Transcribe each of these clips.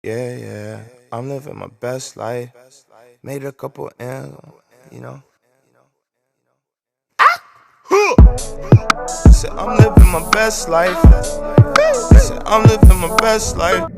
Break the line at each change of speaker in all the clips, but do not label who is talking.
Yeah, yeah, I'm living my best life. Made a couple M's, you know. Said I'm living my best life. Said I'm living my best life.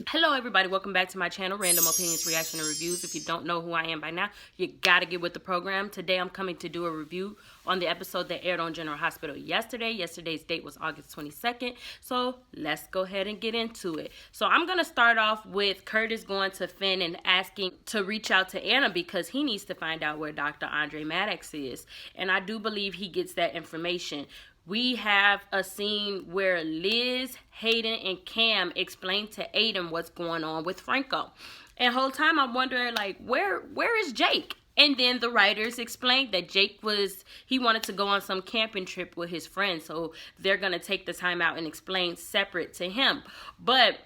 Hello everybody, welcome back to my channel, Random Opinions, Reaction, and Reviews. If you don't know who I am by now, you gotta get with the program. Today I'm coming to do a review on the episode that aired on General Hospital yesterday. Yesterday's date was August 22nd, so let's go ahead and get into it. So I'm gonna start off with Curtis going to Finn and asking to reach out to Anna because he needs to find out where Dr. Andre Maddox is. And I do believe he gets that information. We have a scene where Liz, Hayden, and Cam explain to Aiden what's going on with Franco. And the whole time I'm wondering, like, where is Jake? And then the writers explained that Jake he wanted to go on some camping trip with his friends. So they're going to take the time out and explain separate to him. But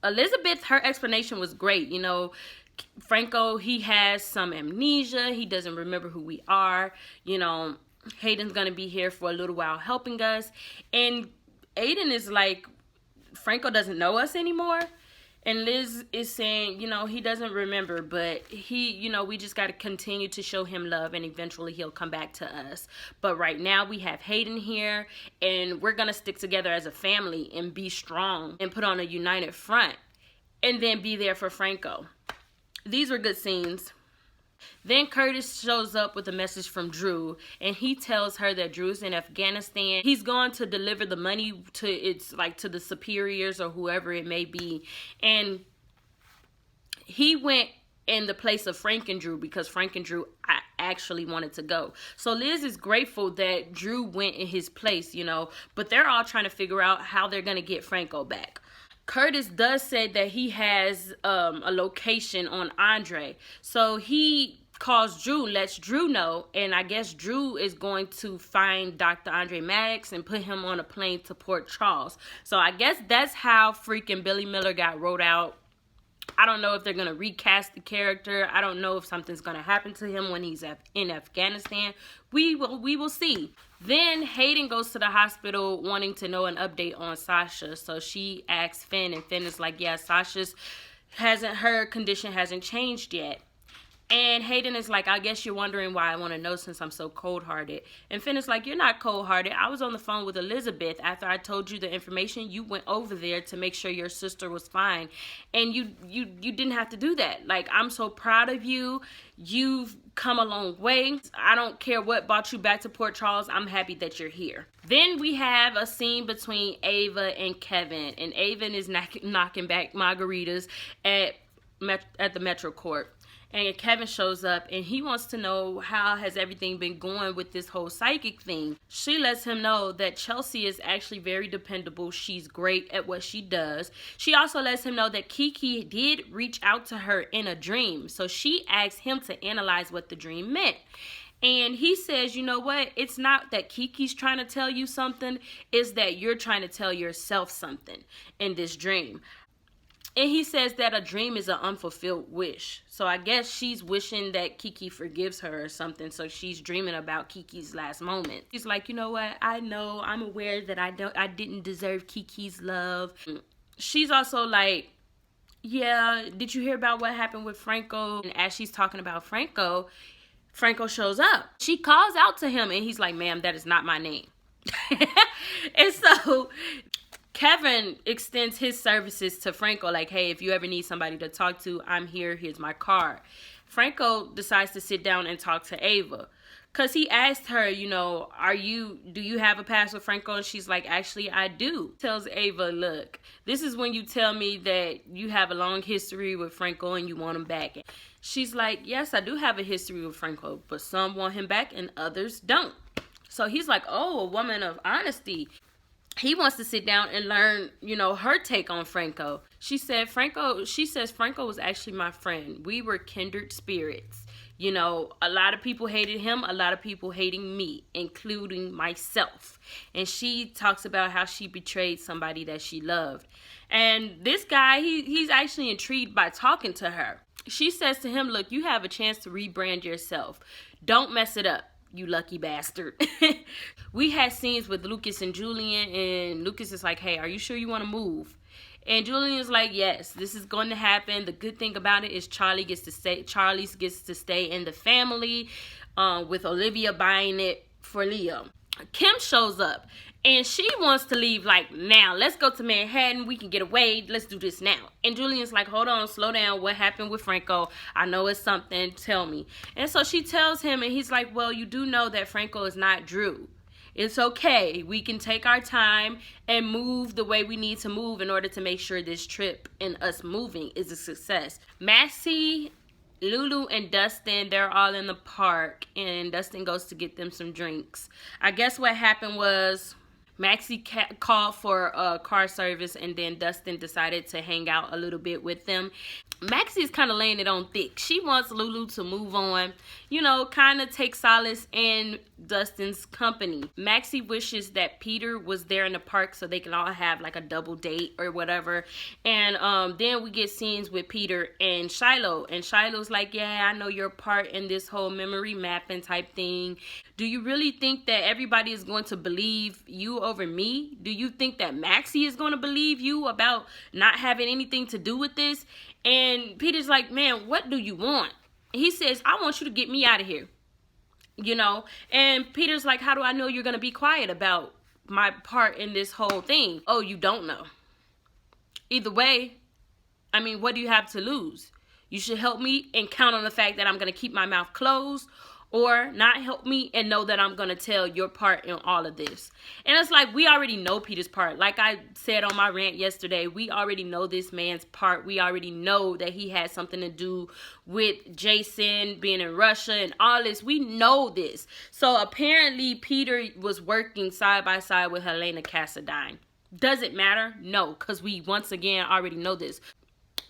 Elizabeth, her explanation was great. You know, Franco, he has some amnesia. He doesn't remember who we are. You know, Hayden's gonna be here for a little while helping us. And Aiden is like, Franco doesn't know us anymore. And Liz is saying, you know, he doesn't remember, but we just got to continue to show him love and eventually he'll come back to us. But right now we have Hayden here and we're going to stick together as a family and be strong and put on a united front and then be there for Franco. These were good scenes. Then Curtis shows up with a message from Drew, and he tells her that Drew's in Afghanistan. He's going to deliver the money to the superiors or whoever it may be. And he went in the place of Frankendrew because Frankendrew actually wanted to go. So Liz is grateful that Drew went in his place, you know, but they're all trying to figure out how they're going to get Franco back. Curtis does say that he has a location on Andre. So he calls Drew, lets Drew know, and I guess Drew is going to find Dr. Andre Maddox and put him on a plane to Port Charles. So I guess that's how freaking Billy Miller got wrote out. I don't know if they're going to recast the character. I don't know if something's going to happen to him when he's in Afghanistan. We will see. Then Hayden goes to the hospital wanting to know an update on Sasha. So she asks Finn, and Finn is like, yeah, her condition hasn't changed yet. And Hayden is like, I guess you're wondering why I want to know since I'm so cold-hearted. And Finn is like, you're not cold-hearted. I was on the phone with Elizabeth. After I told you the information, you went over there to make sure your sister was fine. And you didn't have to do that. Like, I'm so proud of you. You've come a long way. I don't care what brought you back to Port Charles. I'm happy that you're here. Then we have a scene between Ava and Kevin. And Ava is knocking back margaritas at the Metro Court. And Kevin shows up and he wants to know how has everything been going with this whole psychic thing. She lets him know that Chelsea is actually very dependable. She's great at what she does. She also lets him know that Kiki did reach out to her in a dream. So she asks him to analyze what the dream meant. And he says, you know what? It's not that Kiki's trying to tell you something. It's that you're trying to tell yourself something in this dream. And he says that a dream is an unfulfilled wish. So I guess she's wishing that Kiki forgives her or something. So she's dreaming about Kiki's last moment. She's like, you know what? I know. I'm aware that I didn't deserve Kiki's love. She's also like, yeah, did you hear about what happened with Franco? And as she's talking about Franco shows up. She calls out to him and he's like, ma'am, that is not my name. And so Kevin extends his services to Franco, like, hey, if you ever need somebody to talk to, I'm here. Here's my card. Franco decides to sit down and talk to Ava. Because he asked her, you know, do you have a past with Franco? And she's like, actually, I do. Tells Ava, look, this is when you tell me that you have a long history with Franco and you want him back. She's like, yes, I do have a history with Franco, but some want him back and others don't. So he's like, oh, a woman of honesty. He wants to sit down and learn, you know, her take on Franco. She says Franco was actually my friend. We were kindred spirits. You know, a lot of people hated him, a lot of people hating me, including myself. And she talks about how she betrayed somebody that she loved. And this guy, he's actually intrigued by talking to her. She says to him, look, you have a chance to rebrand yourself. Don't mess it up, you lucky bastard. We had scenes with Lucas and Julian, and Lucas is like, hey, are you sure you want to move? And Julian's like, yes, this is going to happen. The good thing about it is Charlie gets to stay in the family, with Olivia buying it for Leo. Kim shows up and she wants to leave like now. Let's go to Manhattan. We can get away. Let's do this now. And Julian's like, hold on, slow down. What happened with Franco? I know it's something. Tell me. And so she tells him, and he's like, well, you do know that Franco is not Drew. It's okay. We can take our time and move the way we need to move in order to make sure this trip and us moving is a success. Maxie, Lulu, and Dustin, they're all in the park, and Dustin goes to get them some drinks. I guess what happened was Maxie called for car service, and then Dustin decided to hang out a little bit with them. Maxie is kind of laying it on thick. She wants Lulu to move on, you know, kind of take solace in Dustin's company. Maxie wishes that Peter was there in the park so they can all have like a double date or whatever. And then we get scenes with Peter and Shiloh. And Shiloh's like, yeah, I know your part in this whole memory mapping type thing. Do you really think that everybody is going to believe you over me? Do you think that Maxie is going to believe you about not having anything to do with this? And Peter's like, man, what do you want? He says, I want you to get me out of here. You know? And Peter's like, how do I know you're going to be quiet about my part in this whole thing? Oh, you don't know. Either way, I mean, what do you have to lose? You should help me and count on the fact that I'm going to keep my mouth closed, or not help me and know that I'm going to tell your part in all of this. And it's like, we already know Peter's part. Like I said on my rant yesterday, we already know this man's part. We already know that he had something to do with Jason being in Russia and all this. We know this. So apparently Peter was working side by side with Helena Cassadine. Does it matter? No, because we once again already know this.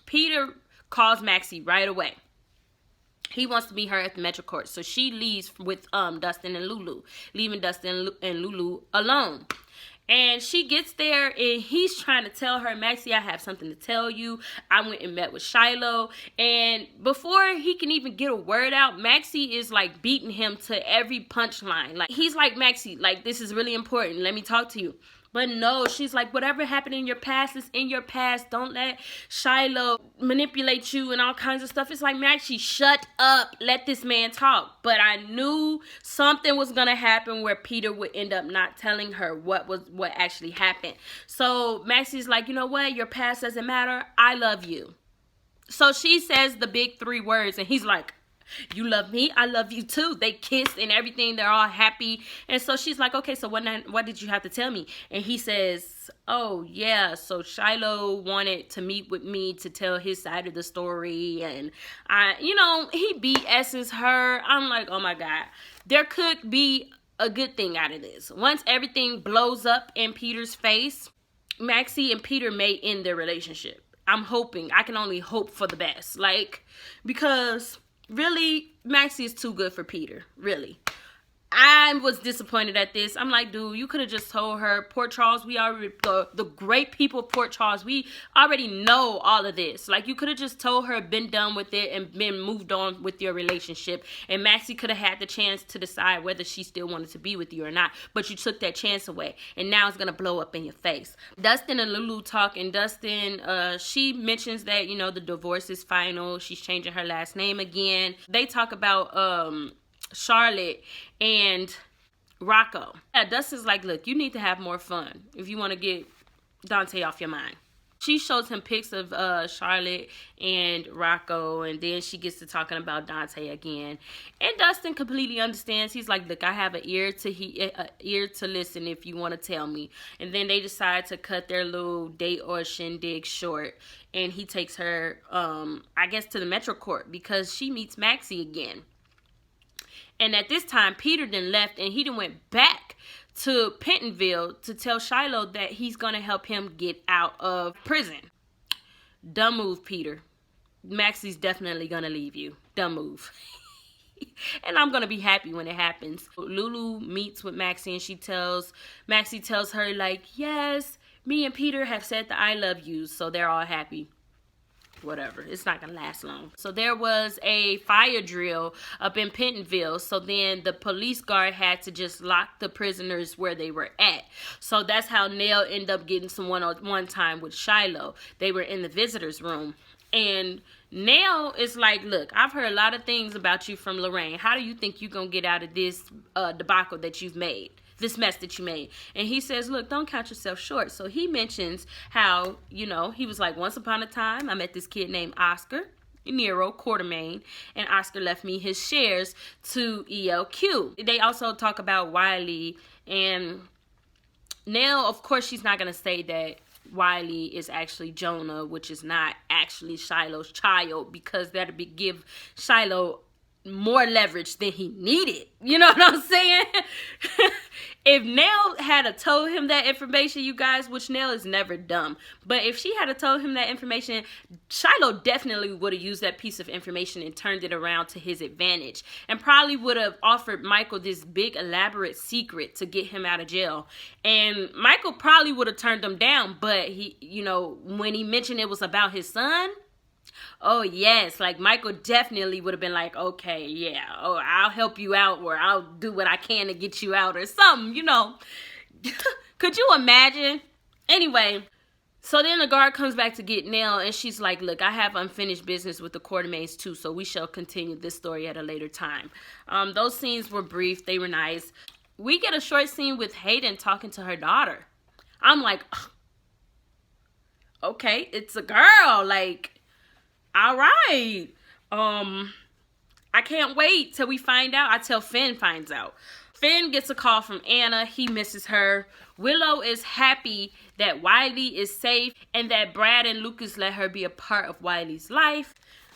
Peter calls Maxie right away. He wants to meet her at the Metro Court. So she leaves with Dustin and Lulu, leaving Dustin and Lulu alone. And she gets there and he's trying to tell her, Maxie, I have something to tell you. I went and met with Shiloh. And before he can even get a word out, Maxie is like beating him to every punchline. Like he's like, Maxie, like this is really important. Let me talk to you. But no, she's like, whatever happened in your past is in your past. Don't let Shiloh manipulate you and all kinds of stuff. It's like, Maxie, shut up. Let this man talk. But I knew something was going to happen where Peter would end up not telling her what actually happened. So Maxie's like, you know what? Your past doesn't matter. I love you. So she says the big 3 words and he's like, you love me, I love you too. They kissed and everything. They're all happy. And so she's like, okay, so what did you have to tell me? And he says, oh yeah, so Shiloh wanted to meet with me to tell his side of the story. And he BS's her. I'm like, oh my God, there could be a good thing out of this. Once everything blows up in Peter's face, Maxie and Peter may end their relationship. I'm hoping. I can only hope for the best. Like, because really, Maxie is too good for Peter. Really. I was disappointed at this. I'm like, dude, you could have just told her, Port Charles, we already, the great people of Port Charles, we already know all of this. Like, you could have just told her, been done with it, and been moved on with your relationship. And Maxie could have had the chance to decide whether she still wanted to be with you or not. But you took that chance away. And now it's going to blow up in your face. Dustin and Lulu talk, and Dustin, she mentions that, the divorce is final. She's changing her last name again. They talk about, Charlotte and Rocco. Yeah, Dustin's like, look, you need to have more fun if you want to get Dante off your mind. She shows him pics of Charlotte and Rocco, and then she gets to talking about Dante again. And Dustin completely understands. He's like, look, I have an ear to listen if you want to tell me. And then they decide to cut their little date or shindig short. And he takes her, I guess, to the Metro Court because she meets Maxie again. And at this time, Peter then left and he then went back to Pentonville to tell Shiloh that he's going to help him get out of prison. Dumb move, Peter. Maxie's definitely going to leave you. Dumb move. And I'm going to be happy when it happens. Lulu meets with Maxie and Maxie tells her like, yes, me and Peter have said the I love yous. So they're all happy. whatever. It's not gonna last long. So there was a fire drill up in Pentonville. So then the police guard had to just lock the prisoners where they were at. So that's how Nelle ended up getting some one-on-one time with Shiloh. They were in the visitor's room. And Nelle is like, look, I've heard a lot of things about you from Lorraine. How do you think you're going to get out of this debacle that you've made? This mess that you made. And he says, look, don't count yourself short. So he mentions how, you know, he was like, once upon a time, I met this kid named Oscar Nero Quartermain, and Oscar left me his shares to ELQ. They also talk about Wiley, and Nelle, of course, she's not going to say that Wiley is actually Jonah, which is not actually Shiloh's child, because that'd give Shiloh more leverage than he needed. You know what I'm saying? If Nelle had told him that information, you guys, which Nelle is never dumb, but if she had told him that information, Shiloh definitely would have used that piece of information and turned it around to his advantage, and probably would have offered Michael this big elaborate secret to get him out of jail. And Michael probably would have turned him down, but he, you know, when he mentioned it was about his son, oh yes, like Michael definitely would have been like, okay, yeah, oh, I'll help you out, or I'll do what I can to get you out, or something, you know. Could you imagine? Anyway, so then the guard comes back to get Nelle, and she's like, look, I have unfinished business with the Quartermains too, so we shall continue this story at a later time. Those scenes were brief. They were nice. We get a short scene with Hayden talking to her daughter. I'm like, okay, it's a girl, like, all right. I can't wait till we find out. I tell Finn finds out. Finn gets a call from Anna. He misses her. Willow is happy that Wiley is safe and that Brad and Lucas let her be a part of Wiley's life.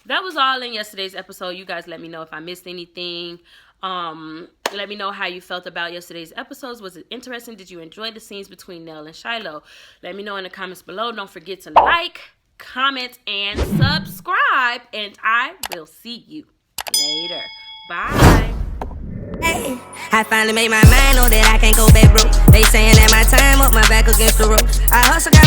That was all in yesterday's episode. You guys let me know if I missed anything. Let me know how you felt about yesterday's episodes. Was it interesting? Did you enjoy the scenes between Nelle and Shiloh? Let me know in the comments below. Don't forget to like, comment, and subscribe, and I will see you later. Bye.
Hey, I finally made my mind, know that I can't go back broke. They saying that my time up, my back against the rope. I hustle, got